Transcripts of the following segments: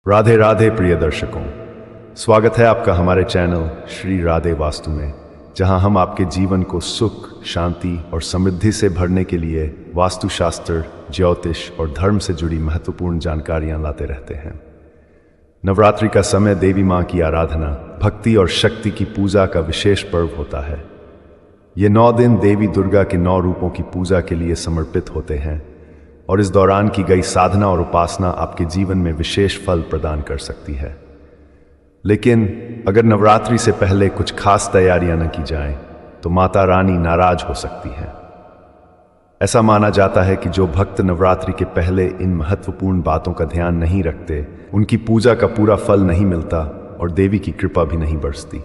राधे राधे प्रिय दर्शकों, स्वागत है आपका हमारे चैनल श्री राधे वास्तु में, जहां हम आपके जीवन को सुख, शांति और समृद्धि से भरने के लिए वास्तुशास्त्र, ज्योतिष और धर्म से जुड़ी महत्वपूर्ण जानकारियां लाते रहते हैं। नवरात्रि का समय देवी मां की आराधना, भक्ति और शक्ति की पूजा का विशेष पर्व होता है। ये 9 दिन देवी दुर्गा के 9 रूपों की पूजा के लिए समर्पित होते हैं और इस दौरान की गई साधना और उपासना आपके जीवन में विशेष फल प्रदान कर सकती है। लेकिन अगर नवरात्रि से पहले कुछ खास तैयारियां न की जाएं, तो माता रानी नाराज हो सकती हैं। ऐसा माना जाता है कि जो भक्त नवरात्रि के पहले इन महत्वपूर्ण बातों का ध्यान नहीं रखते, उनकी पूजा का पूरा फल नहीं मिलता और देवी की कृपा भी नहीं बरसती।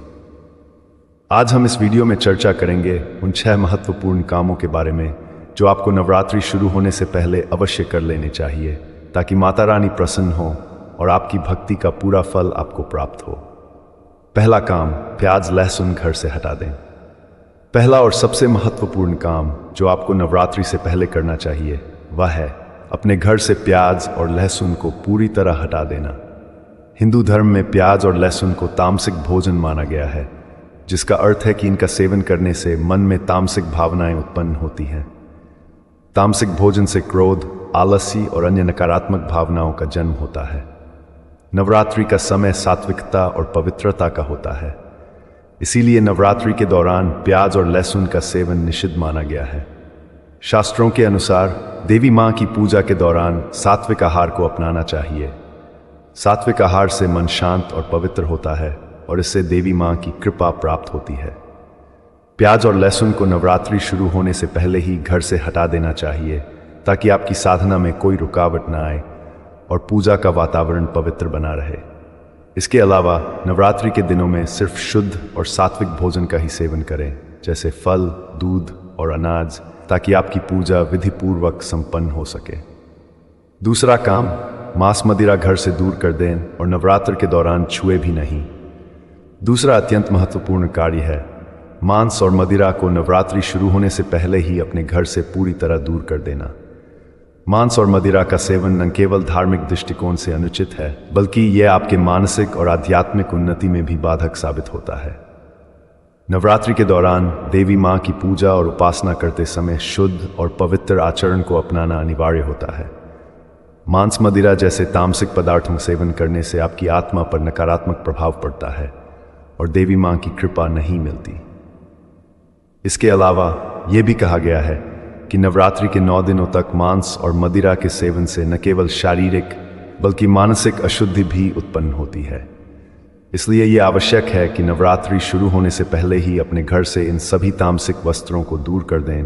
आज हम इस वीडियो में चर्चा करेंगे उन 6 महत्वपूर्ण कामों के बारे में जो आपको नवरात्रि शुरू होने से पहले अवश्य कर लेने चाहिए, ताकि माता रानी प्रसन्न हो और आपकी भक्ति का पूरा फल आपको प्राप्त हो। पहला काम, प्याज लहसुन घर से हटा दें। पहला और सबसे महत्वपूर्ण काम जो आपको नवरात्रि से पहले करना चाहिए वह है अपने घर से प्याज और लहसुन को पूरी तरह हटा देना। हिंदू धर्म में प्याज और लहसुन को तामसिक भोजन माना गया है, जिसका अर्थ है कि इनका सेवन करने से मन में तामसिक भावनाएं उत्पन्न होती हैं। तामसिक भोजन से क्रोध, आलसी और अन्य नकारात्मक भावनाओं का जन्म होता है। नवरात्रि का समय सात्विकता और पवित्रता का होता है, इसीलिए नवरात्रि के दौरान प्याज और लहसुन का सेवन निषिद्ध माना गया है। शास्त्रों के अनुसार देवी मां की पूजा के दौरान सात्विक आहार को अपनाना चाहिए। सात्विक आहार से मन शांत और पवित्र होता है और इससे देवी मां की कृपा प्राप्त होती है। प्याज और लहसुन को नवरात्रि शुरू होने से पहले ही घर से हटा देना चाहिए, ताकि आपकी साधना में कोई रुकावट न आए और पूजा का वातावरण पवित्र बना रहे। इसके अलावा नवरात्रि के दिनों में सिर्फ शुद्ध और सात्विक भोजन का ही सेवन करें, जैसे फल, दूध और अनाज, ताकि आपकी पूजा विधिपूर्वक संपन्न हो सके। दूसरा काम, मांस मदिरा घर से दूर कर दें और नवरात्र के दौरान छुए भी नहीं। दूसरा अत्यंत महत्वपूर्ण कार्य है मांस और मदिरा को नवरात्रि शुरू होने से पहले ही अपने घर से पूरी तरह दूर कर देना। मांस और मदिरा का सेवन न केवल धार्मिक दृष्टिकोण से अनुचित है, बल्कि यह आपके मानसिक और आध्यात्मिक उन्नति में भी बाधक साबित होता है। नवरात्रि के दौरान देवी मां की पूजा और उपासना करते समय शुद्ध और पवित्र आचरण को अपनाना अनिवार्य होता है। मांस मदिरा जैसे तामसिक पदार्थों का सेवन करने से आपकी आत्मा पर नकारात्मक प्रभाव पड़ता है और देवी मां की कृपा नहीं मिलती। इसके अलावा यह भी कहा गया है कि नवरात्रि के 9 दिनों तक मांस और मदिरा के सेवन से न केवल शारीरिक बल्कि मानसिक अशुद्धि भी उत्पन्न होती है। इसलिए यह आवश्यक है कि नवरात्रि शुरू होने से पहले ही अपने घर से इन सभी तामसिक वस्त्रों को दूर कर दें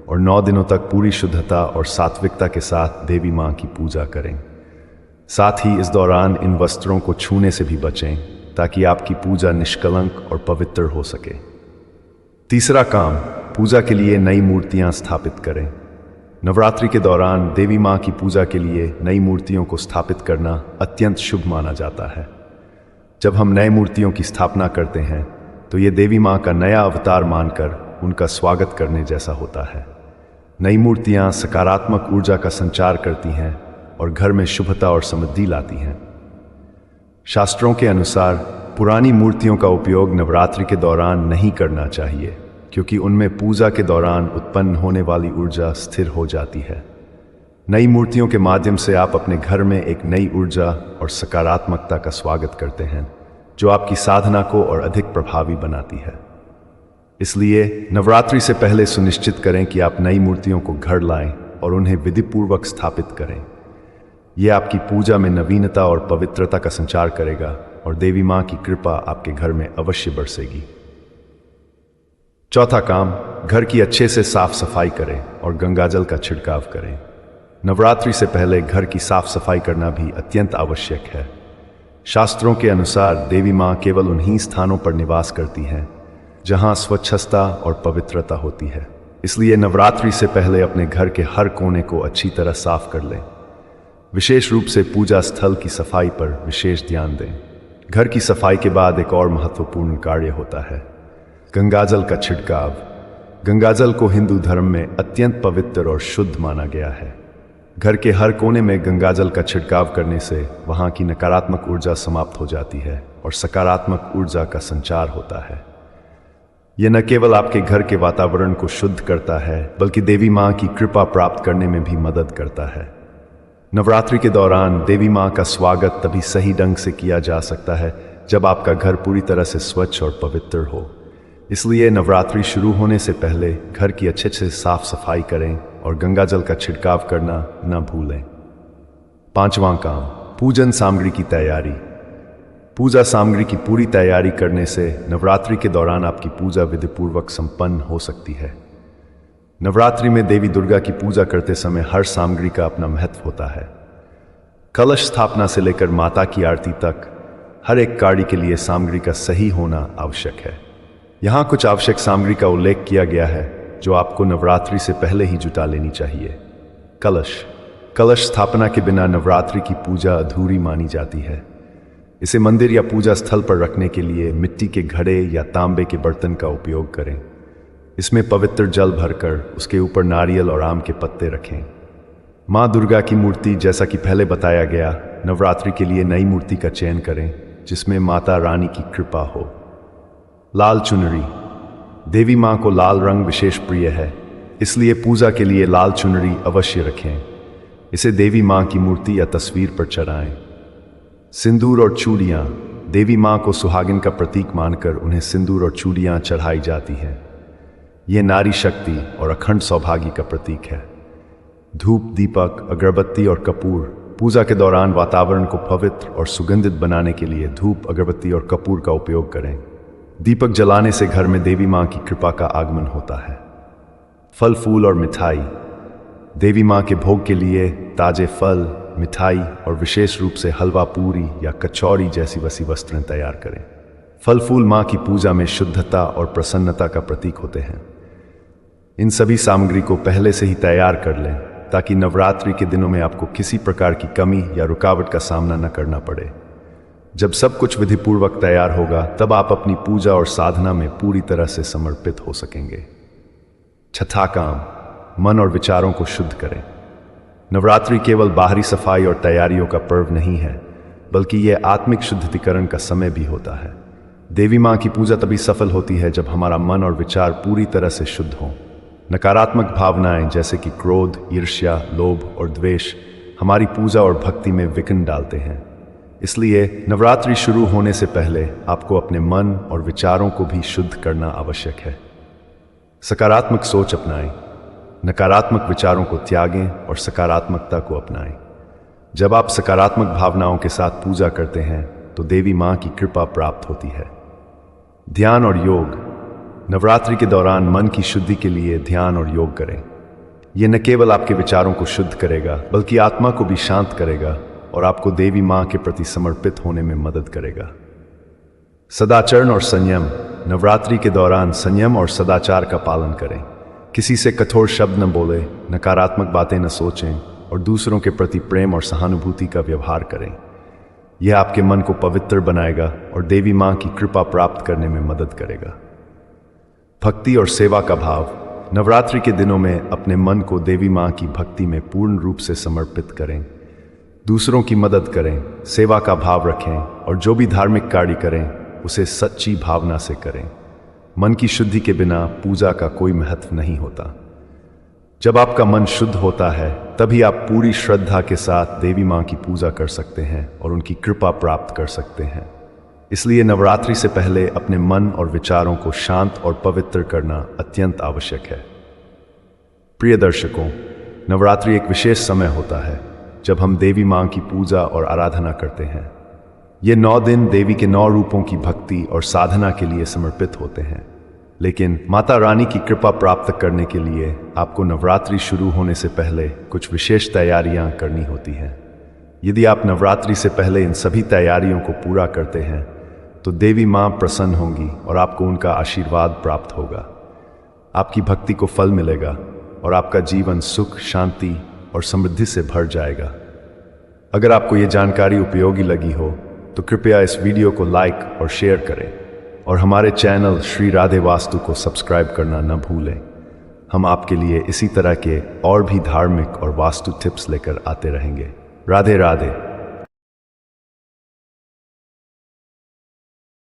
और 9 दिनों तक पूरी शुद्धता और सात्विकता के साथ देवी मां की पूजा करें। साथ ही इस दौरान इन वस्त्रों को छूने से भी बचें, ताकि आपकी पूजा निष्कलंक और पवित्र हो सके। तीसरा काम, पूजा के लिए नई मूर्तियां स्थापित करें। नवरात्रि के दौरान देवी मां की पूजा के लिए नई मूर्तियों को स्थापित करना अत्यंत शुभ माना जाता है। जब हम नए मूर्तियों की स्थापना करते हैं तो ये देवी मां का नया अवतार मानकर उनका स्वागत करने जैसा होता है। नई मूर्तियां सकारात्मक ऊर्जा का संचार करती हैं और घर में शुभता और समृद्धि लाती हैं। शास्त्रों के अनुसार पुरानी मूर्तियों का उपयोग नवरात्रि के दौरान नहीं करना चाहिए, क्योंकि उनमें पूजा के दौरान उत्पन्न होने वाली ऊर्जा स्थिर हो जाती है। नई मूर्तियों के माध्यम से आप अपने घर में एक नई ऊर्जा और सकारात्मकता का स्वागत करते हैं, जो आपकी साधना को और अधिक प्रभावी बनाती है। इसलिए नवरात्रि से पहले सुनिश्चित करें कि आप नई मूर्तियों को घर लाएं और उन्हें विधिपूर्वक स्थापित करें। यह आपकी पूजा में नवीनता और पवित्रता का संचार करेगा और देवी मां की कृपा आपके घर में अवश्य बरसेगी। चौथा काम, घर की अच्छे से साफ सफाई करें और गंगाजल का छिड़काव करें। नवरात्रि से पहले घर की साफ सफाई करना भी अत्यंत आवश्यक है। शास्त्रों के अनुसार देवी मां केवल उन्हीं स्थानों पर निवास करती हैं जहां स्वच्छता और पवित्रता होती है। इसलिए नवरात्रि से पहले अपने घर के हर कोने को अच्छी तरह साफ कर लें। विशेष रूप से पूजा स्थल की सफाई पर विशेष ध्यान दें। घर की सफाई के बाद एक और महत्वपूर्ण कार्य होता है गंगाजल का छिड़काव। गंगाजल को हिंदू धर्म में अत्यंत पवित्र और शुद्ध माना गया है। घर के हर कोने में गंगाजल का छिड़काव करने से वहाँ की नकारात्मक ऊर्जा समाप्त हो जाती है और सकारात्मक ऊर्जा का संचार होता है। यह न केवल आपके घर के वातावरण को शुद्ध करता है, बल्कि देवी माँ की कृपा प्राप्त करने में भी मदद करता है। नवरात्रि के दौरान देवी माँ का स्वागत तभी सही ढंग से किया जा सकता है जब आपका घर पूरी तरह से स्वच्छ और पवित्र हो। इसलिए नवरात्रि शुरू होने से पहले घर की अच्छे से साफ सफाई करें और गंगाजल का छिड़काव करना न भूलें। 5वां काम, पूजन सामग्री की तैयारी। पूजा सामग्री की पूरी तैयारी करने से नवरात्रि के दौरान आपकी पूजा विधिपूर्वक संपन्न हो सकती है। नवरात्रि में देवी दुर्गा की पूजा करते समय हर सामग्री का अपना महत्व होता है। कलश स्थापना से लेकर माता की आरती तक हर एक कार्य के लिए सामग्री का सही होना आवश्यक है। यहाँ कुछ आवश्यक सामग्री का उल्लेख किया गया है जो आपको नवरात्रि से पहले ही जुटा लेनी चाहिए। कलश स्थापना के बिना नवरात्रि की पूजा अधूरी मानी जाती है। इसे मंदिर या पूजा स्थल पर रखने के लिए मिट्टी के घड़े या तांबे के बर्तन का उपयोग करें। इसमें पवित्र जल भरकर उसके ऊपर नारियल और आम के पत्ते रखें। माँ दुर्गा की मूर्ति, जैसा कि पहले बताया गया, नवरात्रि के लिए नई मूर्ति का चयन करें जिसमें माता रानी की कृपा हो। लाल चुनरी। देवी माँ को लाल रंग विशेष प्रिय है, इसलिए पूजा के लिए लाल चुनरी अवश्य रखें। इसे देवी माँ की मूर्ति या तस्वीर पर चढ़ाएं। सिंदूर और चूड़ियाँ। देवी माँ को सुहागिन का प्रतीक मानकर उन्हें सिंदूर और चूड़ियाँ चढ़ाई जाती हैं। ये नारी शक्ति और अखंड सौभाग्य का प्रतीक है। धूप, दीपक, अगरबत्ती और कपूर। पूजा के दौरान वातावरण को पवित्र और सुगंधित बनाने के लिए धूप, अगरबत्ती और कपूर का उपयोग करें। दीपक जलाने से घर में देवी माँ की कृपा का आगमन होता है। फल, फूल और मिठाई। देवी माँ के भोग के लिए ताजे फल, मिठाई और विशेष रूप से हलवा, पूरी या कचौड़ी जैसी वसी वस्तुएं तैयार करें। फल फूल माँ की पूजा में शुद्धता और प्रसन्नता का प्रतीक होते हैं। इन सभी सामग्री को पहले से ही तैयार कर लें ताकि नवरात्रि के दिनों में आपको किसी प्रकार की कमी या रुकावट का सामना न करना पड़े। जब सब कुछ विधिपूर्वक तैयार होगा तब आप अपनी पूजा और साधना में पूरी तरह से समर्पित हो सकेंगे। 6वां काम, मन और विचारों को शुद्ध करें। नवरात्रि केवल बाहरी सफाई और तैयारियों का पर्व नहीं है, बल्कि यह आत्मिक शुद्धिकरण का समय भी होता है। देवी माँ की पूजा तभी सफल होती है जब हमारा मन और विचार पूरी तरह से शुद्ध हों। नकारात्मक भावनाएं जैसे कि क्रोध, ईर्ष्या, लोभ और द्वेष हमारी पूजा और भक्ति में विघ्न डालते हैं। इसलिए नवरात्रि शुरू होने से पहले आपको अपने मन और विचारों को भी शुद्ध करना आवश्यक है। सकारात्मक सोच अपनाएं, नकारात्मक विचारों को त्यागें और सकारात्मकता को अपनाएं। जब आप सकारात्मक भावनाओं के साथ पूजा करते हैं तो देवी माँ की कृपा प्राप्त होती है। ध्यान और योग। नवरात्रि के दौरान मन की शुद्धि के लिए ध्यान और योग करें। यह न केवल आपके विचारों को शुद्ध करेगा, बल्कि आत्मा को भी शांत करेगा और आपको देवी माँ के प्रति समर्पित होने में मदद करेगा। सदाचरण और संयम। नवरात्रि के दौरान संयम और सदाचार का पालन करें। किसी से कठोर शब्द न बोले, नकारात्मक बातें न सोचें और दूसरों के प्रति प्रेम और सहानुभूति का व्यवहार करें। यह आपके मन को पवित्र बनाएगा और देवी माँ की कृपा प्राप्त करने में मदद करेगा। भक्ति और सेवा का भाव। नवरात्रि के दिनों में अपने मन को देवी माँ की भक्ति में पूर्ण रूप से समर्पित करें। दूसरों की मदद करें, सेवा का भाव रखें और जो भी धार्मिक कार्य करें उसे सच्ची भावना से करें। मन की शुद्धि के बिना पूजा का कोई महत्व नहीं होता। जब आपका मन शुद्ध होता है तभी आप पूरी श्रद्धा के साथ देवी माँ की पूजा कर सकते हैं और उनकी कृपा प्राप्त कर सकते हैं। इसलिए नवरात्रि से पहले अपने मन और विचारों को शांत और पवित्र करना अत्यंत आवश्यक है। प्रिय दर्शकों, नवरात्रि एक विशेष समय होता है जब हम देवी माँ की पूजा और आराधना करते हैं। ये 9 दिन देवी के 9 रूपों की भक्ति और साधना के लिए समर्पित होते हैं। लेकिन माता रानी की कृपा प्राप्त करने के लिए आपको नवरात्रि शुरू होने से पहले कुछ विशेष तैयारियां करनी होती हैं। यदि आप नवरात्रि से पहले इन सभी तैयारियों को पूरा करते हैं तो देवी माँ प्रसन्न होंगी और आपको उनका आशीर्वाद प्राप्त होगा। आपकी भक्ति को फल मिलेगा और आपका जीवन सुख, शांति और समृद्धि से भर जाएगा। अगर आपको ये जानकारी उपयोगी लगी हो तो कृपया इस वीडियो को लाइक और शेयर करें और हमारे चैनल श्री राधे वास्तु को सब्सक्राइब करना न भूलें। हम आपके लिए इसी तरह के और भी धार्मिक और वास्तु टिप्स लेकर आते रहेंगे। राधे राधे।